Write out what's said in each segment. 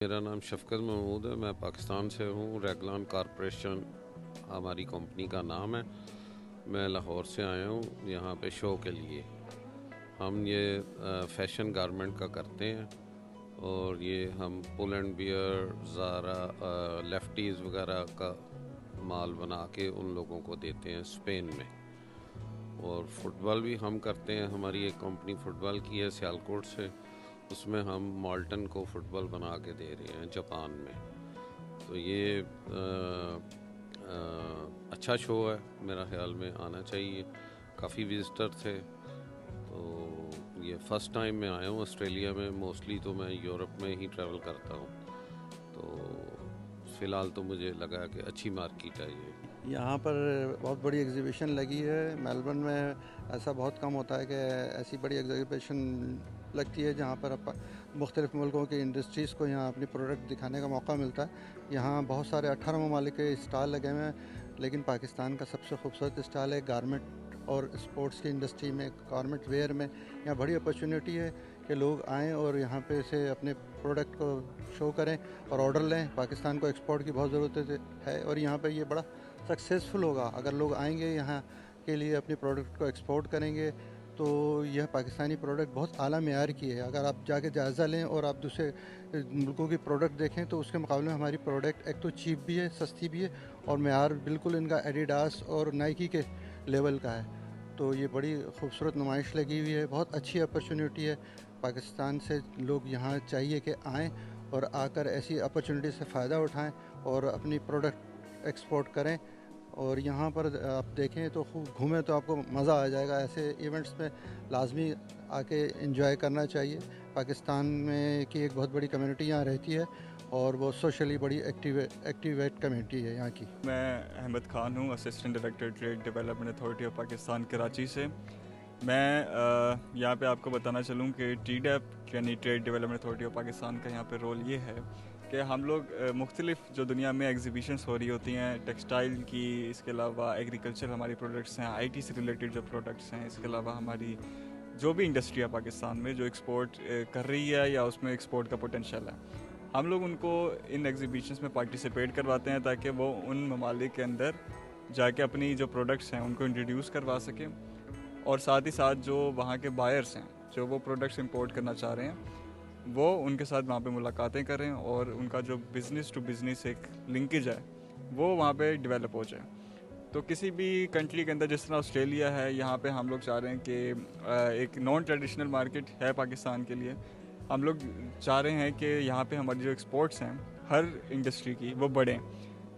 میرا نام شفقت محمود ہے، میں پاکستان سے ہوں۔ ریگلان کارپوریشن ہماری کمپنی کا نام ہے۔ میں لاہور سے آیا ہوں یہاں پہ شو کے لیے۔ ہم یہ فیشن گارمنٹ کا کرتے ہیں، اور یہ ہم پول اینڈ بیئر، زارا، لیفٹیز وغیرہ کا مال بنا کے ان لوگوں کو دیتے ہیں اسپین میں۔ اور فٹ بال بھی ہم کرتے ہیں، ہماری ایک کمپنی فٹ بال کی ہے سیالکوٹ سے، اس میں ہم مالٹن کو فٹ بال بنا کے دے رہے ہیں جاپان میں۔ تو یہ اچھا شو ہے، میرا خیال میں آنا چاہیے۔ کافی وزٹر تھے، تو یہ فرسٹ ٹائم میں آیا ہوں آسٹریلیا میں۔ موسٹلی تو میں یورپ میں ہی ٹریول کرتا ہوں، تو فی الحال تو مجھے لگا کہ اچھی مارکیٹ ہے یہ۔ یہاں پر بہت بڑی ایگزیبیشن لگی ہے۔ میلبرن میں ایسا بہت کم ہوتا ہے کہ ایسی بڑی ایگزیبیشن لگتی ہے جہاں پر مختلف ملکوں کی انڈسٹریز کو یہاں اپنی پروڈکٹ دکھانے کا موقع ملتا ہے۔ یہاں بہت سارے 18 ممالک کے اسٹال لگے ہوئے ہیں، لیکن پاکستان کا سب سے خوبصورت اسٹال ہے گارمنٹ اور اسپورٹس کی انڈسٹری میں، گارمنٹ ویئر میں۔ یہاں بڑی اپرچونیٹی ہے کہ لوگ آئیں اور یہاں پہ سے اپنے پروڈکٹ کو شو کریں اور آرڈر لیں۔ پاکستان کو ایکسپورٹ کی بہت ضرورت ہے، اور یہاں پہ یہ بڑا سکسیزفل ہوگا اگر لوگ آئیں گے یہاں کے لیے، اپنی پروڈکٹ کو ایکسپورٹ کریں گے، تو یہ پاکستانی پروڈکٹ بہت اعلیٰ معیار کی ہے۔ اگر آپ جا کے جائزہ لیں اور آپ دوسرے ملکوں کی پروڈکٹ دیکھیں تو اس کے مقابلے میں ہماری پروڈکٹ ایک تو چیپ بھی ہے، سستی بھی ہے، اور معیار بالکل ان کا ایڈیڈاس اور نائکی کے لیول کا ہے۔ تو یہ بڑی خوبصورت نمائش لگی ہوئی ہے، بہت اچھی اپرچونیٹی ہے۔ پاکستان سے لوگ یہاں چاہیے کہ آئیں اور آ کر ایسی اپرچونیٹی سے فائدہ اٹھائیں اور اپنی پروڈکٹ ایکسپورٹ کریں۔ اور یہاں پر آپ دیکھیں تو خوب گھومیں تو آپ کو مزہ آ جائے گا۔ ایسے ایونٹس میں لازمی آ کے انجوائے کرنا چاہیے۔ پاکستان میں کی ایک بہت بڑی کمیونٹی یہاں رہتی ہے، اور وہ سوشلی بڑی ایکٹیویٹ کمیونٹی ہے یہاں کی۔ میں احمد خان ہوں، assistant director trade development authority of Pakistan Karachi سے۔ میں یہاں پہ آپ کو بتانا چلوں کہ ٹی ڈیپ یعنی trade development authority of Pakistan کا یہاں پہ رول یہ ہے کہ ہم لوگ مختلف جو دنیا میں ایگزیبیشنس ہو رہی ہوتی ہیں ٹیکسٹائل کی، اس کے علاوہ ایگریکلچر ہماری پروڈکٹس ہیں، آئی ٹی سے ریلیٹڈ جو پروڈکٹس ہیں، اس کے علاوہ ہماری جو بھی انڈسٹری ہے پاکستان میں جو ایکسپورٹ کر رہی ہے یا اس میں ایکسپورٹ کا پوٹینشیل ہے، ہم لوگ ان کو ان ایگزیبیشنس میں پارٹیسپیٹ کرواتے ہیں تاکہ وہ ان ممالک کے اندر جا کے اپنی جو پروڈکٹس ہیں ان کو انٹروڈیوس کروا سکیں، اور ساتھ ہی ساتھ جو وہاں کے بائرس ہیں جو وہ پروڈکٹس امپورٹ کرنا چاہ رہے ہیں وہ ان کے ساتھ وہاں پہ ملاقاتیں کریں، اور ان کا جو بزنس ٹو بزنس ایک لنکیج ہے وہ وہاں پہ ڈیولپ ہو جائے۔ تو کسی بھی کنٹری کے اندر جس طرح آسٹریلیا ہے، یہاں پہ ہم لوگ چاہ رہے ہیں کہ ایک نان ٹریڈیشنل مارکیٹ ہے پاکستان کے لیے۔ ہم لوگ چاہ رہے ہیں کہ یہاں پہ ہماری جو ایکسپورٹس ہیں ہر انڈسٹری کی وہ بڑھیں،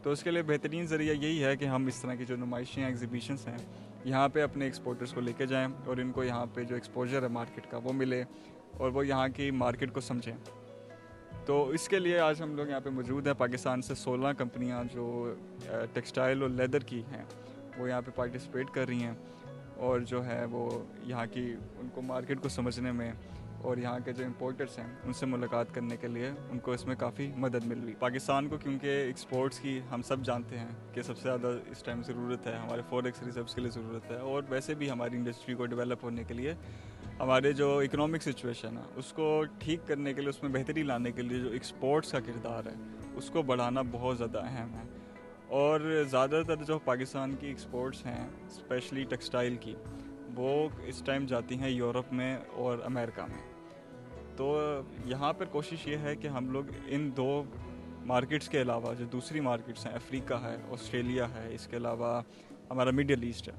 تو اس کے لیے بہترین ذریعہ یہی ہے کہ ہم اس طرح کی جو نمائشیں ایگزیبیشنس ہیں یہاں پہ اپنے ایکسپورٹرز کو لے کے جائیں، اور ان کو یہاں پہ جو ایکسپوجر ہے مارکیٹ کا وہ ملے، اور وہ یہاں کی مارکیٹ کو سمجھیں۔ تو اس کے لیے آج ہم لوگ یہاں پہ موجود ہیں۔ پاکستان سے 16 کمپنیاں جو ٹیکسٹائل اور لیدر کی ہیں وہ یہاں پہ پارٹیسپیٹ کر رہی ہیں، اور جو ہے وہ یہاں کی ان کو مارکیٹ کو سمجھنے میں اور یہاں کے جو امپورٹرس ہیں ان سے ملاقات کرنے کے لیے ان کو اس میں کافی مدد مل رہی۔ پاکستان کو کیونکہ ایکسپورٹس کی ہم سب جانتے ہیں کہ سب سے زیادہ اس ٹائم ضرورت ہے، ہمارے فوریکس ریزروس کے لیے ضرورت ہے، اور ویسے بھی ہماری انڈسٹری کو ڈیولپ ہونے کے لیے، ہمارے جو اکنامک سچویشن ہے اس کو ٹھیک کرنے کے لیے، اس میں بہتری لانے کے لیے جو ایکسپورٹس کا کردار ہے اس کو بڑھانا بہت زیادہ اہم ہے۔ اور زیادہ تر جو پاکستان کی ایکسپورٹس ہیں اسپیشلی ٹیکسٹائل کی، وہ اس ٹائم جاتی ہیں یورپ میں اور امریکہ میں۔ تو یہاں پر کوشش یہ ہے کہ ہم لوگ ان دو مارکیٹس کے علاوہ جو دوسری مارکیٹس ہیں، افریقہ ہے، آسٹریلیا ہے، اس کے علاوہ ہمارا مڈل ایسٹ ہے،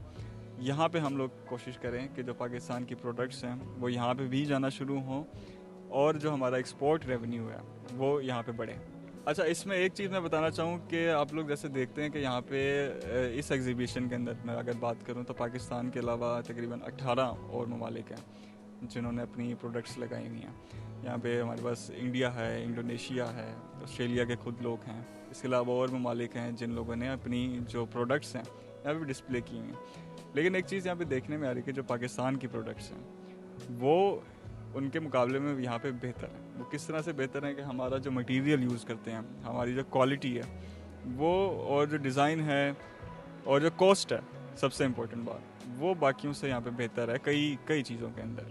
یہاں پہ ہم لوگ کوشش کریں کہ جو پاکستان کی پروڈکٹس ہیں وہ یہاں پہ بھی جانا شروع ہوں، اور جو ہمارا ایکسپورٹ ریونیو ہے وہ یہاں پہ بڑھے۔ اچھا، اس میں ایک چیز میں بتانا چاہوں کہ آپ لوگ جیسے دیکھتے ہیں کہ یہاں پہ اس ایگزیبیشن کے اندر میں اگر بات کروں تو پاکستان کے علاوہ تقریباً 18 اور ممالک ہیں جنہوں نے اپنی پروڈکٹس لگائی ہوئی ہیں۔ یہاں پہ ہمارے پاس انڈیا ہے، انڈونیشیا ہے، آسٹریلیا کے خود لوگ ہیں، اس کے علاوہ اور ممالک ہیں جن لوگوں نے اپنی جو پروڈکٹس ہیں یہاں پہ ڈسپلے کی ہوئی ہیں۔ لیکن ایک چیز یہاں پہ دیکھنے میں آ رہی ہے کہ جو پاکستان کی پروڈکٹس ہیں وہ ان کے مقابلے میں یہاں پہ بہتر ہے۔ وہ کس طرح سے بہتر ہے کہ ہمارا جو مٹیریل یوز کرتے ہیں، ہماری جو کوالٹی ہے وہ، اور جو ڈیزائن ہے، اور جو کاسٹ ہے، سب سے امپورٹنٹ بات وہ باقیوں سے یہاں پہ بہتر ہے کئی چیزوں کے اندر۔